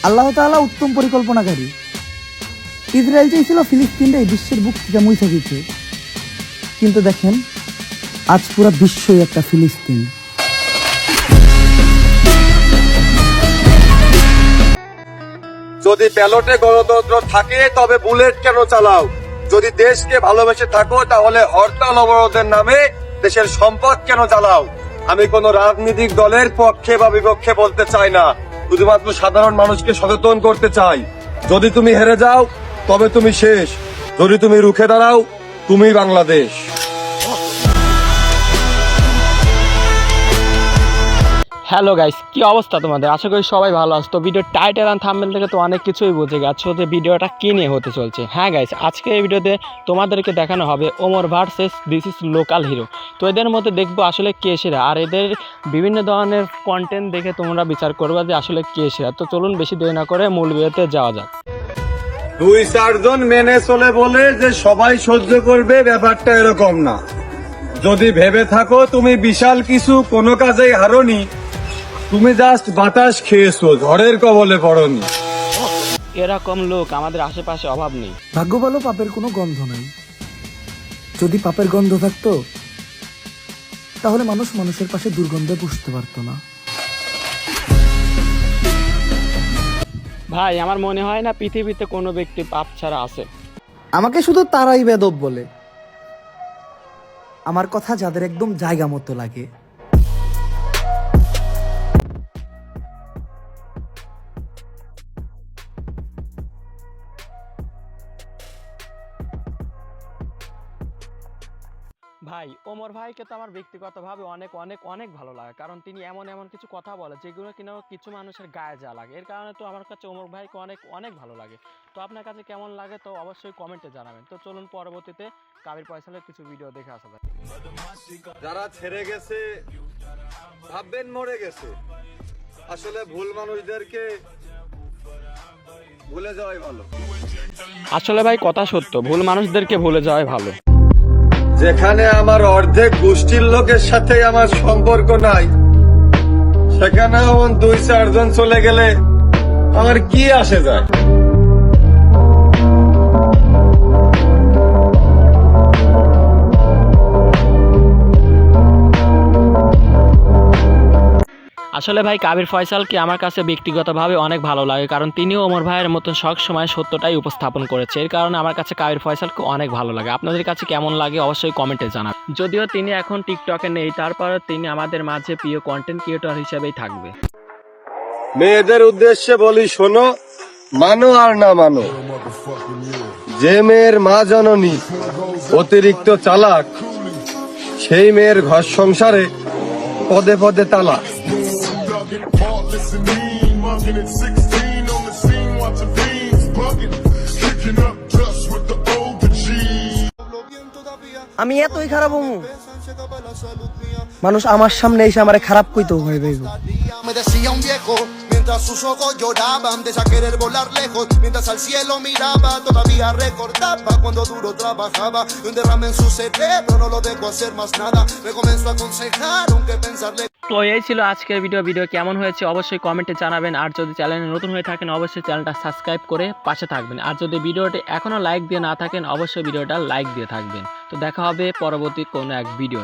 আল্লাহ তাআলা উত্তম পরিকল্পনাকারী। ইসরায়েল চেয়েছিল ফিলিস্তিনটা এই বিশ্বের বুক থেকে মুছে দিতে, কিন্তু দেখেন আজ পুরো বিশ্বই একটা ফিলিস্তিন। যদি ব্যালটে গণতন্ত্র থাকে তবে বুলেট কেন চালাও? যদি দেশকে ভালোবেসে থাকো তাহলে হরতাল অবরোধের নামে দেশের সম্পদ কেন জ্বালাও? আমি কোন রাজনৈতিক দলের পক্ষে বা বিপক্ষে বলতে চাই না, শুধুমাত্র সাধারণ মানুষকে সচেতন করতে চাই। যদি তুমি হেরে যাও তবে তুমি শেষ, যদি তুমি রুখে দাঁড়াও তুমি বাংলাদেশ। হ্যালো গাইস, কি অবস্থা তোমাদের? আশা করি সবাই ভালো আছো। তো ভিডিও টাইটেল আর থাম্বনেল থেকে তো অনেক কিছুই বুঝে গেছো যে ভিডিওটা কি নিয়ে হতে চলছে। হ্যাঁ গাইস, আজকে এই ভিডিওতে তোমাদেরকে দেখানো হবে Omar versus this is local hero. তো এদের মধ্যে দেখবো আসলে কে সেরা, আর এদের বিভিন্ন ধরনের কন্টেন্ট দেখে তোমরা বিচার করবে যে আসলে কে সেরা। তো চলুন বেশি দেরি না করে মূল ভিডিওতে যাওয়া যাক। 2-4 মেনে চলে বলে যে সবাই সহ্য করবে, ব্যাপারটা এরকম না। যদি ভেবে থাকো তুমি বিশাল কিছু, কোনো কাজেই হারোনি, তুমি জাস্ট বাতাস খেয়েছো, ঝড়ের কবলে পড়নি। এরকম লোক আমাদের আশেপাশে অভাব নেই। ভাগ্য ভালো পাপের কোনো গন্ধ নাই। যদি পাপের গন্ধ থাকতো তাহলে মানুষ মানুষের পাশে দুর্গন্ধে পুষতে পারতো না। ভাই, আমার মনে হয় না পৃথিবীতে কোনো ব্যক্তি পাপ ছাড়া আছে। আমাকে শুধু তারাই বেদব বলে, আমার কথা যাদের একদম জায়গা মতো লাগে। ভাই, ওমর ভাইকে তো আমার ব্যক্তিগতভাবে অনেক অনেক অনেক ভালো লাগে, কারণ তিনি এমন এমন কিছু কথা বলে যেগুলো কিনা কিছু মানুষের গায়ে যা লাগে। এর কারণে তো আমার কাছে ওমর ভাইকে অনেক অনেক ভালো লাগে। তো আপনার কাছে কেমন লাগে তো অবশ্যই কমেন্টে জানাবেন। তো চলুন পরবর্তীতে কাবির ফয়সালের কিছু ভিডিও দেখে আসা যাক। যারা ছেড়ে গেছে ভাববেন মরে গেছে, আসলে ভুল মানুষদেরকে ভুলে যাওয়াই ভালো। আসলে ভাই কথা সত্য, ভুল মানুষদেরকে ভুলে যাওয়াই ভালো। যেখানে আমার অর্ধেক গোষ্ঠীর লোকের সাথে আমার সম্পর্ক নাই, সেখানে 2-4 চলে গেলে আমার কি আসে যায়? আসলে ভাই কাবির ফয়সালকে আমার কাছে ব্যক্তিগতভাবে অনেক ভালো লাগে, কারণ তিনিও ওমর ভাইয়ের মতন সব সময় সত্যটাই উপস্থাপন করেছে। এর কারণে আমার কাছে কাবির ফয়সালকে অনেক ভালো লাগে। আপনাদের কাছে কেমন লাগে অবশ্যই কমেন্টে জানাবেন। যদিও তিনি এখন টিকটকে নেই, তারপর তিনি আমাদের মাঝে প্রিয় কন্টেন্ট ক্রিয়েটর হিসেবেই থাকবে। মেয়েদের উদ্দেশ্যে বলি, শোনো, মানো আর না মানো, যে মেয়ের মা জননী অতিরিক্ত চালাক, সেই মেয়ের ঘর সংসারে পদে পদে তালাক। আমি এতই খারাপ হমু, মানুষ আমার সামনে এসে আমারে খারাপ কইতো ভয় পাইব। Me decía un viejo mientras sus ojos lloraban de ya querer volar lejos, mientras al cielo miraba todavía recordaba cuando duro trabajaba y un derrame en su cerebro no lo dejó hacer más nada, me comenzó a aconsejar aunque pensarle। তো এই ছিল আজকের video কেমন হয়েছে অবশ্যই কমেন্টে জানাবেন। আর যদি চ্যানেলে নতুন হয়ে থাকেন অবশ্যই চ্যানেলটা সাবস্ক্রাইব করে পাশে থাকবেন। আর যদি ভিডিওটি এখনো লাইক দিয়ে না থাকেন অবশ্যই ভিডিওটা লাইক দিয়ে থাকবেন। তো দেখা হবে পরবর্তী কোনো এক ভিডিও।